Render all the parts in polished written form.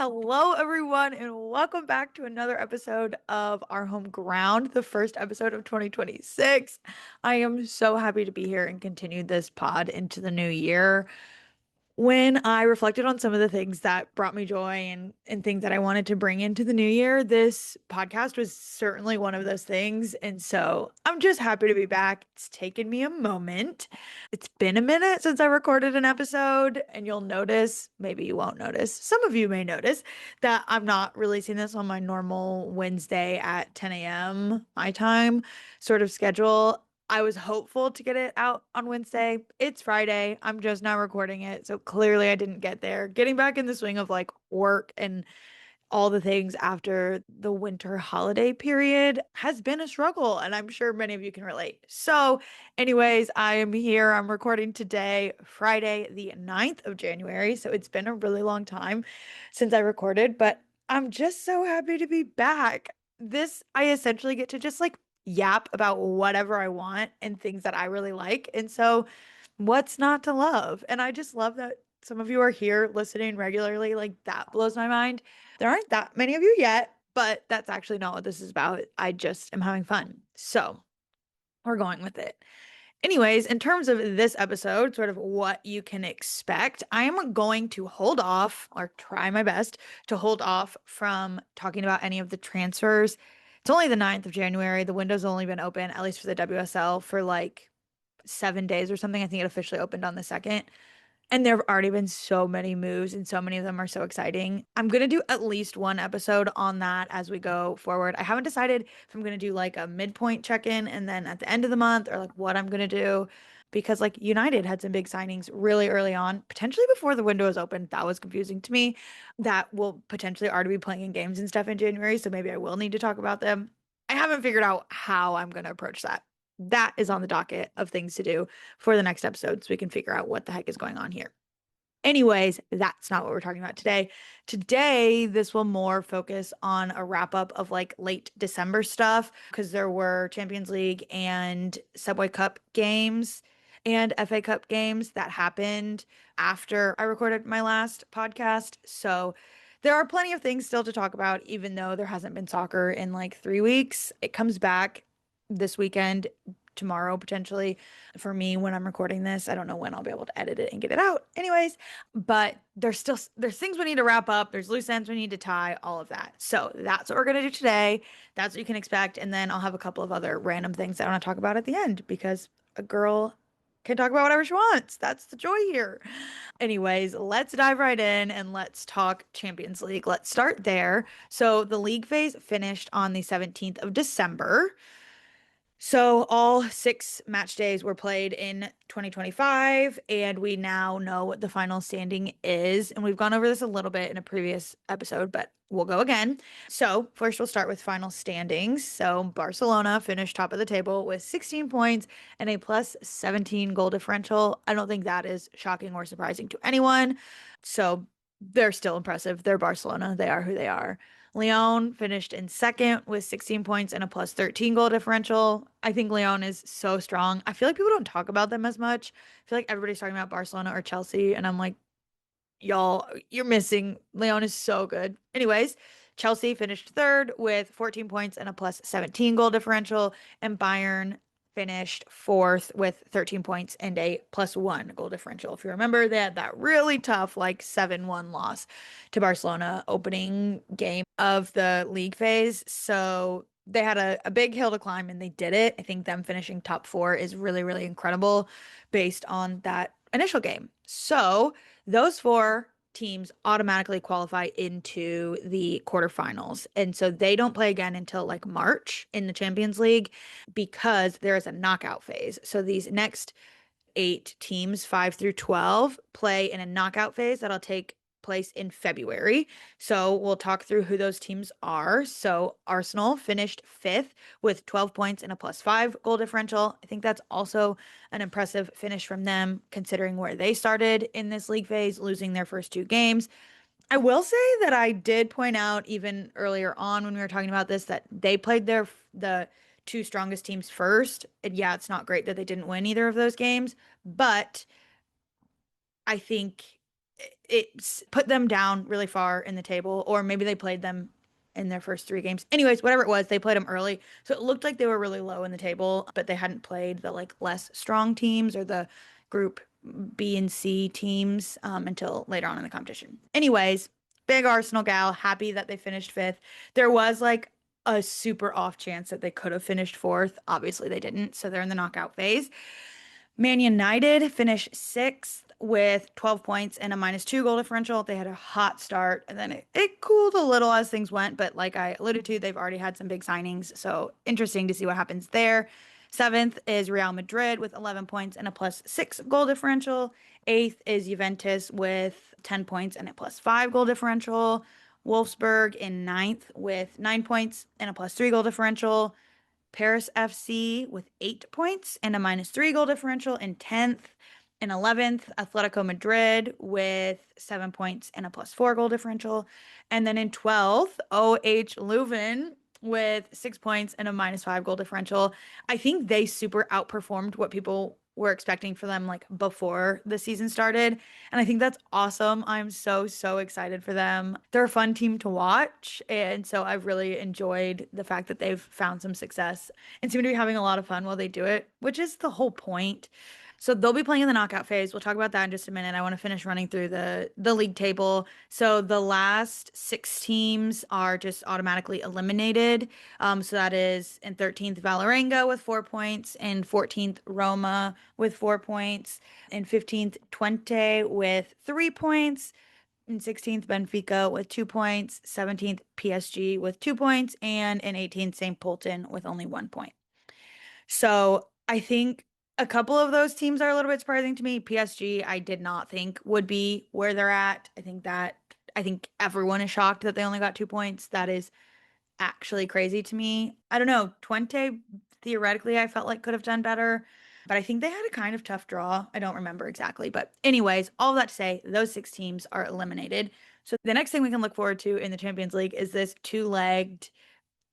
Hello, everyone, and welcome back to another episode of Our Home Ground, the first episode of 2026. I am so happy to be here and continue this pod into the new year. When I reflected on some of the things that brought me joy and things that I wanted to bring into the new year, this podcast was certainly one of those things. And so I'm just happy to be back. It's taken me a moment. It's been a minute since I recorded an episode, and you'll notice, maybe you won't notice, some of you may notice that I'm not releasing this on my normal Wednesday at 10 a.m. my time sort of schedule. I was hopeful to get it out on Wednesday. It's Friday. I'm just now recording it. So clearly I didn't get there. Getting back in the swing of like work and all the things after the winter holiday period has been a struggle. And I'm sure many of you can relate. So, anyways, I am here. I'm recording today, Friday, the 9th of January. So it's been a really long time since I recorded, but I'm just so happy to be back. I essentially get to just like yap about whatever I want and things that I really like. And so, what's not to love? And I just love that some of you are here listening regularly. Like, that blows my mind. There aren't that many of you yet, but that's actually not what this is about. I just am having fun. So, we're going with it. Anyways, in terms of this episode, sort of what you can expect, I am going to hold off or try my best to hold off from talking about any of the transfers. It's only the 9th of January. The window's only been open, at least for the WSL, for like 7 days or something. I think it officially opened on the 2nd. And there have already been so many moves, and so many of them are so exciting. I'm going to do at least one episode on that as we go forward. I haven't decided if I'm going to do like a midpoint check-in and then at the end of the month, or like what I'm going to do, because like United had some big signings really early on, potentially before the window is open. That was confusing to me. That will potentially already be playing in games and stuff in January, so maybe I will need to talk about them. I haven't figured out how I'm going to approach that. That is on the docket of things to do for the next episode so we can figure out what the heck is going on here. Anyways, that's not what we're talking about today. Today, this will more focus on a wrap up of like late December stuff because there were Champions League and Subway Cup games and FA Cup games that happened after I recorded my last podcast. So there are plenty of things still to talk about, even though there hasn't been soccer in like 3 weeks. It comes back this weekend, tomorrow potentially for me when I'm recording this. I don't know when I'll be able to edit it and get it out. Anyways, but there's things we need to wrap up. There's loose ends we need to tie, all of that. So that's what we're gonna do today. That's what you can expect. And then I'll have a couple of other random things that I want to talk about at the end because a girl can talk about whatever she wants. That's the joy here. Anyways, let's dive right in and let's talk Champions League. Let's start there. So the league phase finished on the 17th of December. So all 6 match days were played in 2025, and we now know what the final standing is. And we've gone over this a little bit in a previous episode, but we'll go again. So first we'll start with final standings. So Barcelona finished top of the table with 16 points and a plus 17 goal differential. I don't think that is shocking or surprising to anyone. So they're still impressive. They're Barcelona. They are who they are. Lyon finished in second with 16 points and a plus 13 goal differential. I think Lyon is so strong. I feel like people don't talk about them as much. I feel like everybody's talking about Barcelona or Chelsea, and I'm like, y'all, you're missing. Lyon is so good. Anyways, Chelsea finished third with 14 points and a plus 17 goal differential, and Bayern finished fourth with 13 points and a plus one goal differential. If you remember, they had that really tough, like 7-1 loss to Barcelona opening game of the league phase. So they had a big hill to climb and they did it. I think them finishing top four is really, really incredible based on that initial game. So those four teams automatically qualify into the quarterfinals. And so they don't play again until like March in the Champions League because there is a knockout phase. So these next 8 teams, 5 through 12, play in a knockout phase that'll take place in February. So we'll talk through who those teams are. So Arsenal finished fifth with 12 points and a plus 5 goal differential. I think that's also an impressive finish from them, considering where they started in this league phase, losing their first 2 games. I will say that I did point out even earlier on when we were talking about this that they played the 2 strongest teams first. And yeah, it's not great that they didn't win either of those games, but I think it put them down really far in the table, or maybe they played them in their first three games. Anyways, whatever it was, they played them early. So it looked like they were really low in the table, but they hadn't played the like less strong teams or the group B and C teams until later on in the competition. Anyways, big Arsenal gal, happy that they finished fifth. There was like a super off chance that they could have finished fourth. Obviously, they didn't. So they're in the knockout phase. Man United finished sixth with 12 points and a -2 goal differential. They had a hot start and then it cooled a little as things went. But like I alluded to, they've already had some big signings. So interesting to see what happens there. Seventh is Real Madrid with 11 points and a +6 goal differential. Eighth is Juventus with 10 points and a +5 goal differential. Wolfsburg in ninth with 9 points and a +3 goal differential. Paris FC with 8 points and a -3 goal differential in 10th. In 11th, Atletico Madrid with 7 points and a +4 goal differential. And then in 12th, OH Leuven with 6 points and a -5 goal differential. I think they super outperformed what people were expecting for them like before the season started. And I think that's awesome. I'm so, so excited for them. They're a fun team to watch. And so I've really enjoyed the fact that they've found some success and seem to be having a lot of fun while they do it, which is the whole point. So they'll be playing in the knockout phase. We'll talk about that in just a minute. I want to finish running through the league table. So the last six teams are just automatically eliminated. So that is in 13th Valerenga with 4 points, in 14th Roma with 4 points, in 15th Twente with 3 points, in 16th Benfica with 2 points, 17th PSG with 2 points, and in 18th St. Polten with only 1 point. So I think a couple of those teams are a little bit surprising to me. PSG, I did not think would be where they're at. I think everyone is shocked that they only got 2 points. That is actually crazy to me. I don't know. Twente, theoretically, I felt like could have done better, but I think they had a kind of tough draw. I don't remember exactly. But, anyways, all that to say, those six teams are eliminated. So, the next thing we can look forward to in the Champions League is this two-legged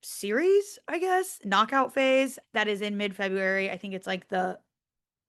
series, I guess, knockout phase that is in mid-February. I think it's like the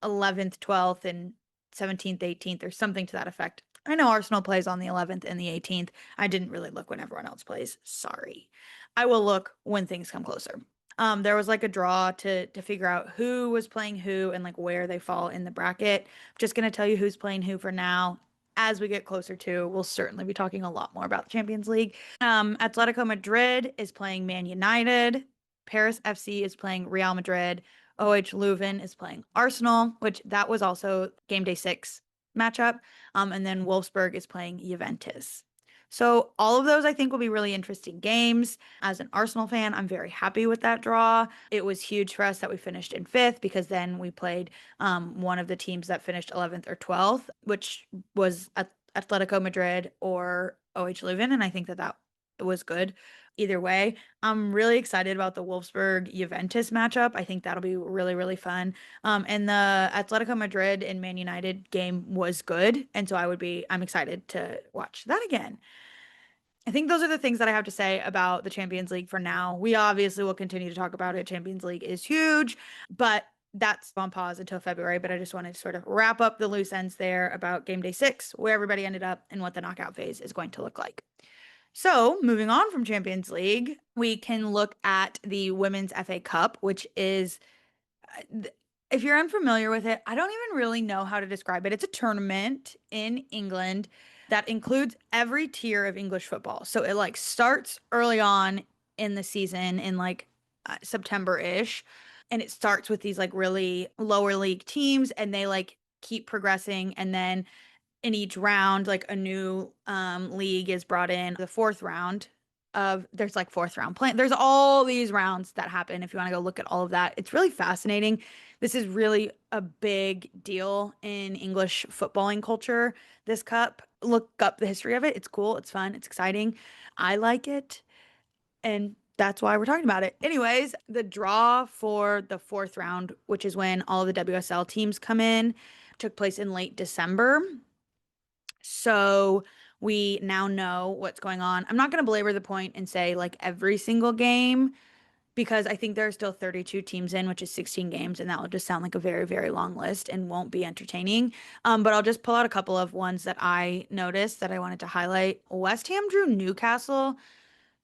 11th, 12th, and 17th, 18th, or something to that effect. I know Arsenal plays on the 11th and the 18th. I didn't really look when everyone else plays. Sorry. I will look when things come closer. There was like a draw to figure out who was playing who and like where they fall in the bracket. I'm just gonna tell you who's playing who for now. As we get closer to, we'll certainly be talking a lot more about the Champions League. Atletico Madrid is playing Man United. Paris FC is playing Real Madrid. OH Leuven is playing Arsenal, which that was also game day 6 matchup. And then Wolfsburg is playing Juventus. So all of those I think will be really interesting games. As an Arsenal fan, I'm very happy with that draw. It was huge for us that we finished in fifth because then we played one of the teams that finished 11th or 12th, which was Atletico Madrid or OH Leuven, and I think that was good either way. I'm really excited about the Wolfsburg Juventus matchup. I think that'll be really, really fun. And the Atletico Madrid and Man United game was good. And so I'm excited to watch that again. I think those are the things that I have to say about the Champions League for now. We obviously will continue to talk about it. Champions League is huge, but that's on pause until February. But I just wanted to sort of wrap up the loose ends there about game day 6, where everybody ended up, and what the knockout phase is going to look like. So, moving on from Champions League, we can look at the Women's FA Cup, which is, if you're unfamiliar with it, I don't even really know how to describe it. It's a tournament in England that includes every tier of English football. So it like starts early on in the season in like September-ish, and it starts with these like really lower league teams, and they like keep progressing, and then in each round, like a new league is brought in. The fourth round there's like fourth round play. There's all these rounds that happen. If you want to go look at all of that, it's really fascinating. This is really a big deal in English footballing culture. This cup, look up the history of it. It's cool. It's fun. It's exciting. I like it. And that's why we're talking about it. Anyways, the draw for the fourth round, which is when all of the WSL teams come in, took place in late December. So we now know what's going on. I'm not going to belabor the point and say like every single game because I think there are still 32 teams in, which is 16 games, and that will just sound like a very, very long list and won't be entertaining. But I'll just pull out a couple of ones that I noticed that I wanted to highlight. West Ham drew Newcastle.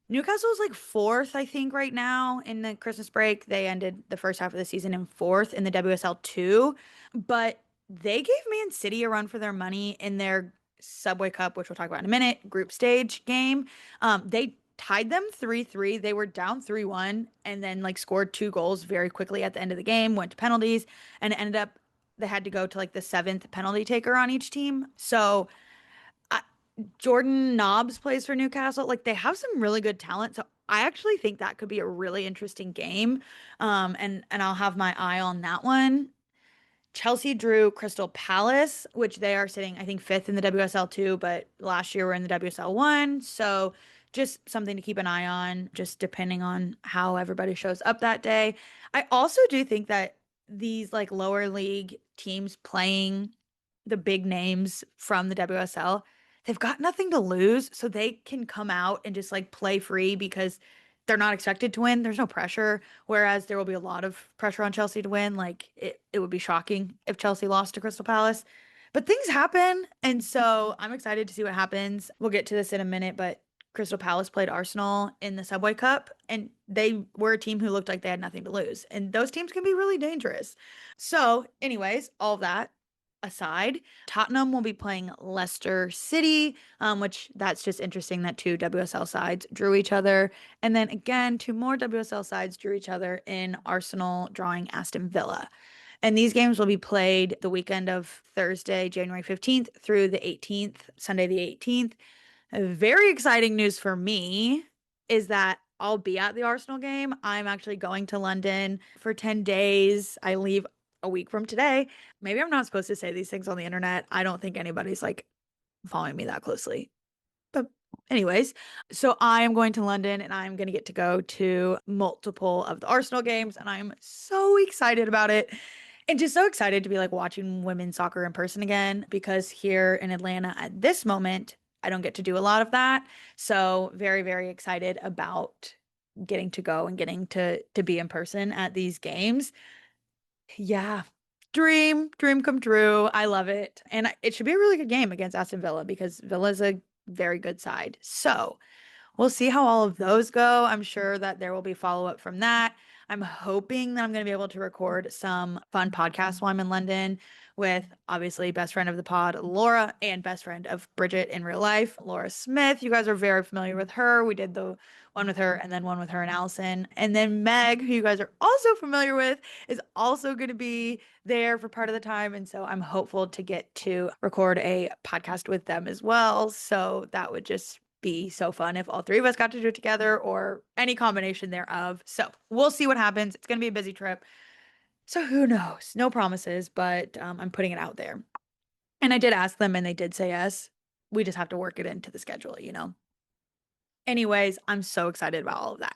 Newcastle is like fourth, I think, right now in the Christmas break. They ended the first half of the season in fourth in the WSL 2, but they gave Man City a run for their money in their Subway Cup, which we'll talk about in a minute, group stage game. They tied them 3-3. They were down 3-1 and then like scored two goals very quickly at the end of the game, went to penalties, and it ended up they had to go to like the seventh penalty taker on each team. So I, Jordan Nobbs plays for Newcastle. Like they have some really good talent. So I actually think that could be a really interesting game. And I'll have my eye on that one. Chelsea drew Crystal Palace, which they are sitting, I think, fifth in the WSL 2, but last year were in the WSL 1. So just something to keep an eye on, just depending on how everybody shows up that day. I also do think that these like lower league teams playing the big names from the WSL, they've got nothing to lose, so they can come out and just like play free because they're not expected to win. There's no pressure. Whereas there will be a lot of pressure on Chelsea to win. Like it would be shocking if Chelsea lost to Crystal Palace. But things happen. And so I'm excited to see what happens. We'll get to this in a minute, but Crystal Palace played Arsenal in the Subway Cup, and they were a team who looked like they had nothing to lose. And those teams can be really dangerous. So, anyways, all of that aside, Tottenham will be playing Leicester City, which that's just interesting that two WSL sides drew each other. And then again, two more WSL sides drew each other in Arsenal drawing Aston Villa. And these games will be played the weekend of Thursday, January 15th through the 18th, Sunday the 18th. Very exciting news for me is that I'll be at the Arsenal game. I'm actually going to London for 10 days. I leave a week from today. Maybe I'm not supposed to say these things on the internet. I don't think anybody's like following me that closely. But anyways, so I am going to London and I'm going to get to go to multiple of the Arsenal games and I'm so excited about it. And just so excited to be like watching women's soccer in person again because here in Atlanta at this moment, I don't get to do a lot of that. So very, very excited about getting to go and getting to be in person at these games. Yeah. Dream come true. I love it. And it should be a really good game against Aston Villa because Villa's a very good side. So we'll see how all of those go. I'm sure that there will be follow up from that. I'm hoping that I'm going to be able to record some fun podcasts while I'm in London with obviously best friend of the pod, Laura, and best friend of Bridget in real life, Laura Smith. You guys are very familiar with her. We did the one with her and then one with her and Allison. And then Meg, who you guys are also familiar with, is also going to be there for part of the time. And so I'm hopeful to get to record a podcast with them as well. So that would just be so fun if all three of us got to do it together or any combination thereof. So we'll see what happens. It's going to be a busy trip. So who knows? No promises, but I'm putting it out there. And I did ask them and they did say yes. We just have to work it into the schedule, you know? Anyways, I'm so excited about all of that.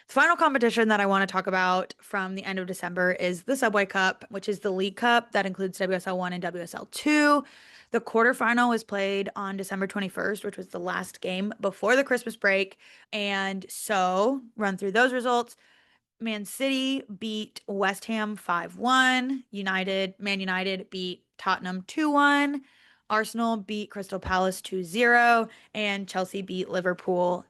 The final competition that I want to talk about from the end of December is the Subway Cup, which is the League Cup that includes WSL 1 and WSL 2. The quarterfinal was played on December 21st, which was the last game before the Christmas break. And so, run through those results. Man City beat West Ham 5-1. Man United beat Tottenham 2-1. Arsenal beat Crystal Palace 2-0, and Chelsea beat Liverpool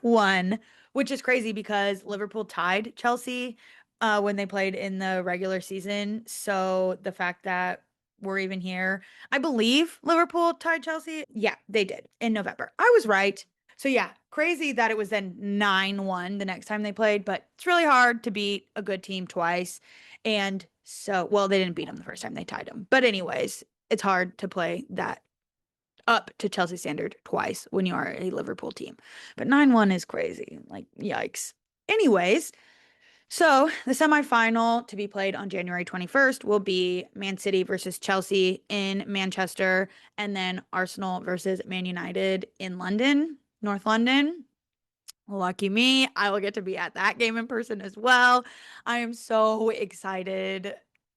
9-1, which is crazy because Liverpool tied Chelsea when they played in the regular season. So the fact that we're even here, I believe Liverpool tied Chelsea. Yeah, they did in November. I was right. So yeah, crazy that it was then 9-1 the next time they played, but it's really hard to beat a good team twice. And so, well, they didn't beat them the first time they tied them. But anyways, it's hard to play that up to Chelsea standard twice when you are a Liverpool team. But 9-1 is crazy. Like, yikes. Anyways, so the semifinal to be played on January 21st will be Man City versus Chelsea in Manchester, and then Arsenal versus Man United in London, North London. Lucky me, I will get to be at that game in person as well. I am so excited.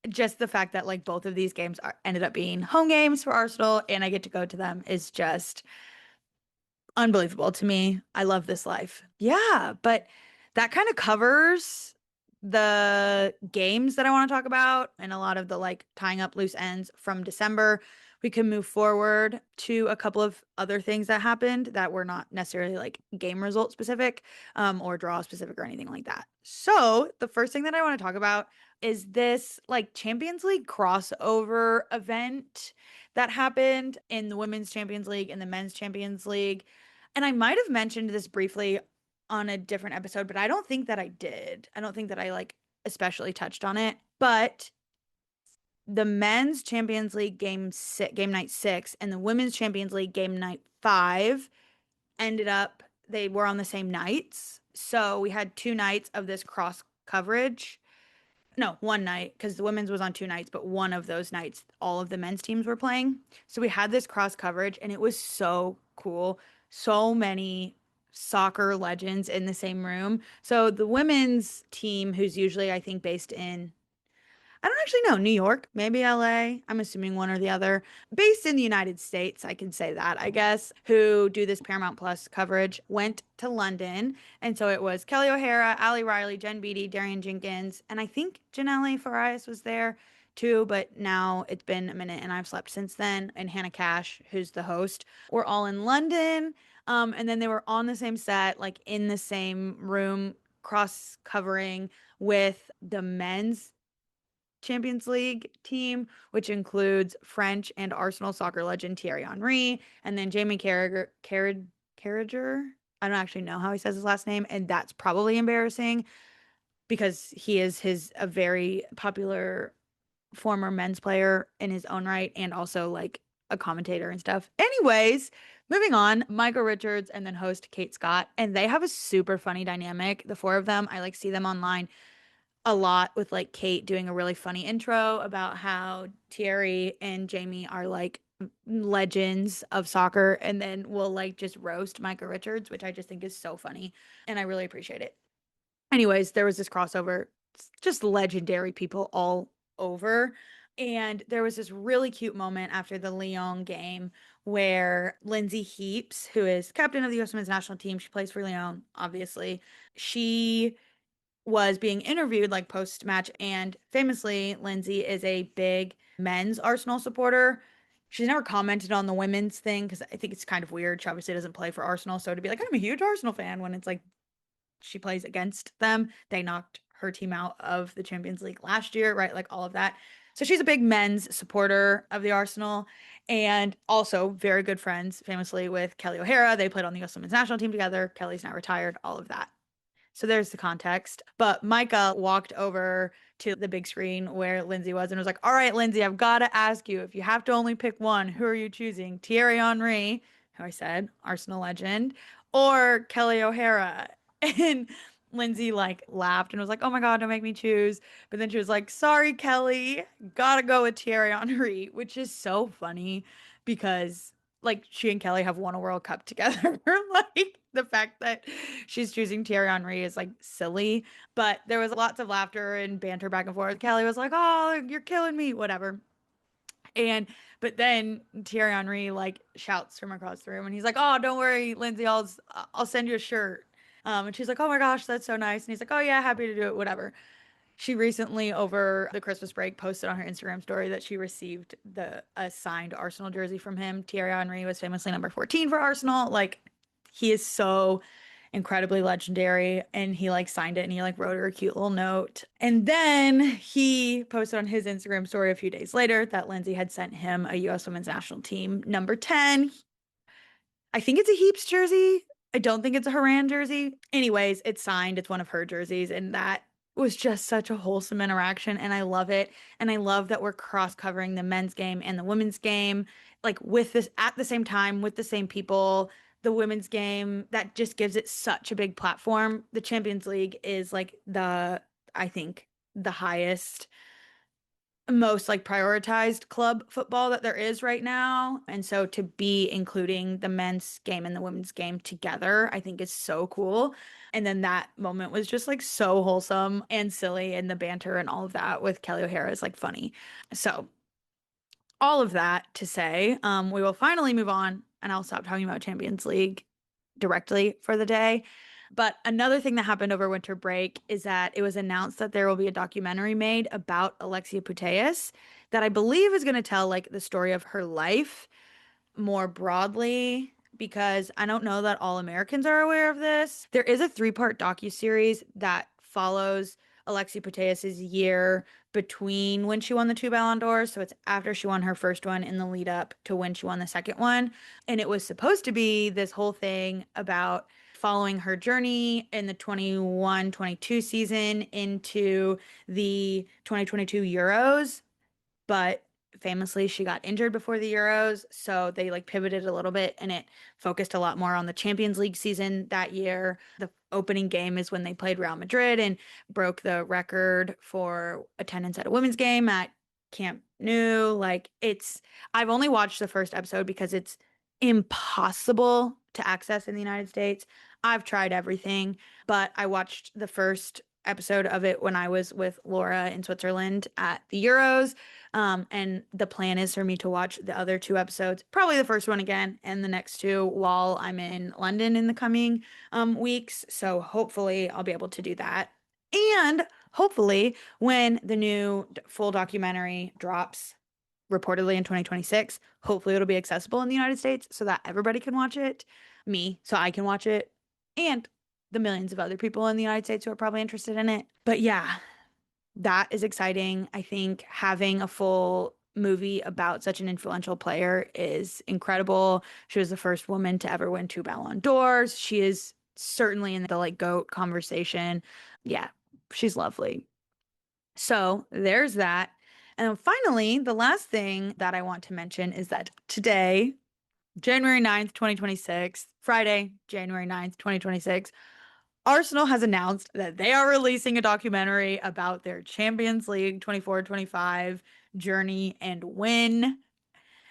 Just the fact that like both of these games ended up being home games for Arsenal and I get to go to them is just unbelievable to me. I love this life. Yeah, but that kind of covers the games that I want to talk about and a lot of the like tying up loose ends from December. We can move forward to a couple of other things that happened that were not necessarily like game result specific, or draw specific or anything like that. So, the first thing that I want to talk about is this like Champions League crossover event that happened in the Women's Champions League and the Men's Champions League. And I might have mentioned this briefly on a different episode, but I don't think that I did. I don't think that I like especially touched on it. But the men's Champions League game night 6 and the women's Champions League game night 5 ended up they were on the same nights. So we had two nights of this cross coverage. No, one night because the women's was on two nights, but one of those nights all of the men's teams were playing. So we had this cross coverage and it was so cool. So many soccer legends in the same room. So the women's team, who's usually I think based in I don't actually know. New York, maybe LA. I'm assuming one or the other. Based in the United States, I can say that, I guess, who do this Paramount Plus coverage, went to London. And so it was Kelly O'Hara, Ali Riley, Jen Beattie, Darian Jenkins, and I think Janelle Farias was there too, but now it's been a minute and I've slept since then. And Hannah Cash, who's the host, were all in London. And then they were on the same set, like in the same room, cross covering with the men's Champions League team, which includes French and Arsenal soccer legend Thierry Henry, and then Jamie Carragher. I don't actually know how he says his last name, and that's probably embarrassing because he is his a very popular former men's player in his own right, and also like a commentator and stuff. Anyways, moving on, Michael Richards and then host Kate Scott, and they have a super funny dynamic. The four of them, I like see them online a lot with like Kate doing a really funny intro about how Thierry and Jamie are like legends of soccer and then we'll like just roast Micah Richards, which I just think is so funny and I really appreciate it. Anyways, there was this crossover, just legendary people all over. And there was this really cute moment after the Lyon game where Lindsay Heaps, who is captain of the US Women's National Team, she plays for Lyon, obviously. She was being interviewed like post match, and famously, Lindsay is a big men's Arsenal supporter. She's never commented on the women's thing because I think it's kind of weird. She obviously doesn't play for Arsenal, so to be like, I'm a huge Arsenal fan when it's like she plays against them. They knocked her team out of the Champions League last year, right? Like all of that. So she's a big men's supporter of the Arsenal and also very good friends, famously, with Kelly O'Hara. They played on the US Women's National Team together. Kelly's now retired, all of that. So there's the context. But Micah walked over to the big screen where Lindsay was and was like, all right, Lindsay, I've got to ask you, if you have to only pick one, who are you choosing? Thierry Henry, who I said, Arsenal legend, or Kelly O'Hara? And Lindsay like laughed and was like, oh my God, don't make me choose. But then she was like, sorry, Kelly, gotta go with Thierry Henry, which is so funny because like she and Kelly have won a World Cup together. Like the fact that she's choosing Thierry Henry is like silly, but there was lots of laughter and banter back and forth. Kelly was like, "Oh, you're killing me," whatever. And but then Thierry Henry like shouts from across the room, and he's like, "Oh, don't worry, Lindsay, I'll send you a shirt." And she's like, "Oh my gosh, that's so nice." And he's like, "Oh yeah, happy to do it, whatever." She recently, over the Christmas break, posted on her Instagram story that she received the a signed Arsenal jersey from him. Thierry Henry was famously number 14 for Arsenal. Like, he is so incredibly legendary, and he like signed it and he like wrote her a cute little note. And then he posted on his Instagram story a few days later that Lindsay had sent him a US Women's National Team number 10. I think it's a Heaps jersey. I don't think it's a Haran jersey. Anyways, it's signed. It's one of her jerseys. And that was just such a wholesome interaction. And I love it. And I love that we're cross covering the men's game and the women's game, like with this at the same time, with the same people. The women's game, that just gives it such a big platform. The Champions League is like I think, the highest most like prioritized club football that there is right now. And so to be including the men's game and the women's game together, I think is so cool. And then that moment was just like so wholesome and silly, and the banter and all of that with Kelly O'Hara is like funny. So all of that to say, we will finally move on and I'll stop talking about Champions League directly for the day. But another thing that happened over winter break is that it was announced that there will be a documentary made about Alexia Putellas that I believe is going to tell like the story of her life more broadly because I don't know that all Americans are aware of this. There is a three-part docuseries that follows Alexia Putellas' year between when she won the two Ballon d'Ors. So it's after she won her first one in the lead up to when she won the second one. And it was supposed to be this whole thing about following her journey in the 21-22 season into the 2022 Euros, but famously she got injured before the Euros, so they like pivoted a little bit and it focused a lot more on the Champions League season that year. The opening game is when they played Real Madrid and broke the record for attendance at a women's game at Camp Nou. Like it's I've only watched the first episode because it's impossible to access in the United States. I've tried everything, but I watched the first episode of it when I was with Laura in Switzerland at the Euros. And the plan is for me to watch the other two episodes, probably the first one again, and the next two while I'm in London in the coming weeks. So hopefully I'll be able to do that. And hopefully when the new full documentary drops, reportedly in 2026, hopefully it'll be accessible in the United States so that everybody can watch it. Me, so I can watch it, and the millions of other people in the United States who are probably interested in it. But yeah, that is exciting. I think having a full movie about such an influential player is incredible. She was the first woman to ever win two Ballon d'Ors. She is certainly in the like GOAT conversation. Yeah, she's lovely. So there's that. And then finally, the last thing that I want to mention is that today, January 9th, 2026, Friday, January 9th, 2026, Arsenal has announced that they are releasing a documentary about their Champions League 24-25 journey and win.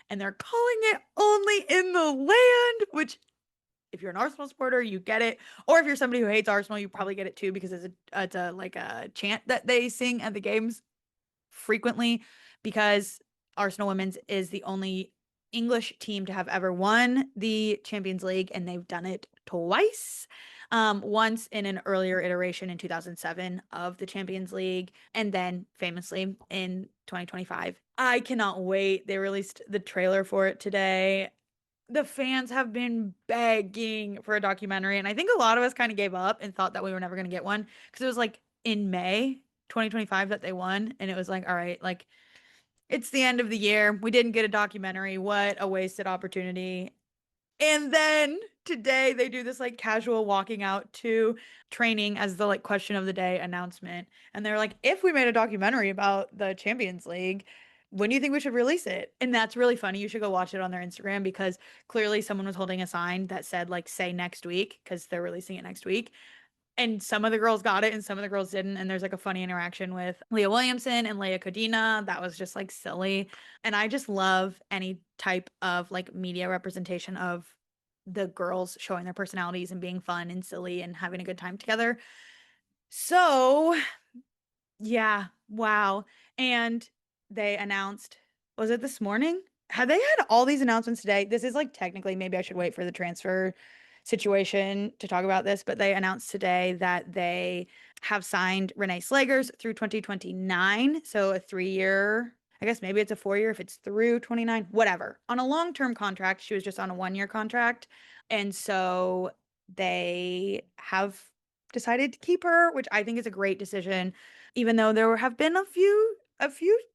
And they're calling it Only in the Land, which if you're an Arsenal supporter, you get it. Or if you're somebody who hates Arsenal, you probably get it too because it's a like a chant that they sing at the games frequently because Arsenal Women's is the only English team to have ever won the Champions League, and they've done it twice. Once in an earlier iteration in 2007 of the Champions League, and then famously in 2025. I cannot wait. They released the trailer for it today. The fans have been begging for a documentary, and I think a lot of us kind of gave up and thought that we were never going to get one because it was like in May 2025 that they won, and it was like, all right, like it's the end of the year. We didn't get a documentary. What a wasted opportunity. And then today they do this like casual walking out to training as the like question of the day announcement. And they're like, if we made a documentary about the Champions League, when do you think we should release it? And that's really funny. You should go watch it on their Instagram because clearly someone was holding a sign that said like say next week because they're releasing it next week. And some of the girls got it and some of the girls didn't. And there's like a funny interaction with Leah Williamson and Leia Codina that was just like silly. And I just love any type of like media representation of the girls showing their personalities and being fun and silly and having a good time together. So, yeah, wow. And they announced, was it this morning? Have they had all these announcements today? This is like technically, maybe I should wait for the transfer situation to talk about this, but they announced today that they have signed Renee Slagers through 2029. So a 3-year, I guess maybe it's a 4-year if it's through 29, whatever. On a long-term contract, she was just on a 1-year contract. And so they have decided to keep her, which I think is a great decision, even though there have been a few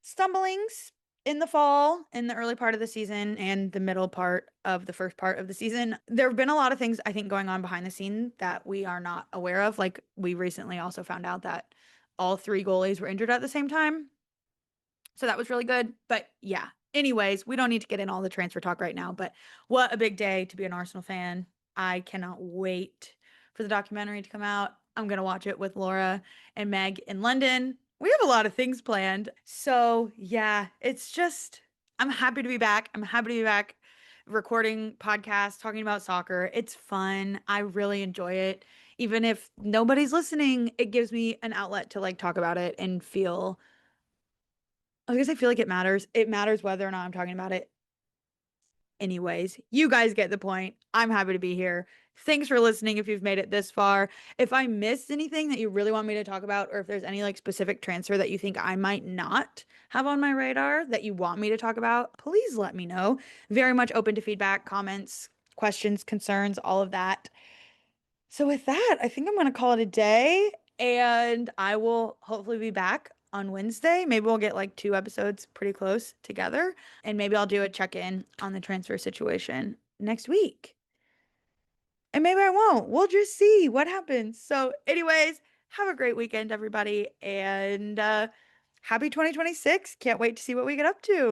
stumblings in the fall, in the early part of the season, and the middle part of the first part of the season. There have been a lot of things I think going on behind the scene that we are not aware of. Like we recently also found out that all three goalies were injured at the same time. So that was really good. But yeah, anyways, we don't need to get in all the transfer talk right now. But what a big day to be an Arsenal fan. I cannot wait for the documentary to come out. I'm going to watch it with Laura and Meg in London. We have a lot of things planned. So yeah, it's just, I'm happy to be back. I'm happy to be back recording podcasts, talking about soccer. It's fun. I really enjoy it. Even if nobody's listening, it gives me an outlet to like talk about it and feel, I guess I feel like it matters. It matters whether or not I'm talking about it. Anyways, you guys get the point. I'm happy to be here. Thanks for listening if you've made it this far. If I missed anything that you really want me to talk about, or if there's any like specific transfer that you think I might not have on my radar that you want me to talk about, please let me know. Very much open to feedback, comments, questions, concerns, all of that. So with that, I think I'm going to call it a day and I will hopefully be back on Wednesday. Maybe we'll get like two episodes pretty close together and maybe I'll do a check-in on the transfer situation next week. And maybe I won't. We'll just see what happens. So anyways, have a great weekend everybody and happy 2026. Can't wait to see what we get up to.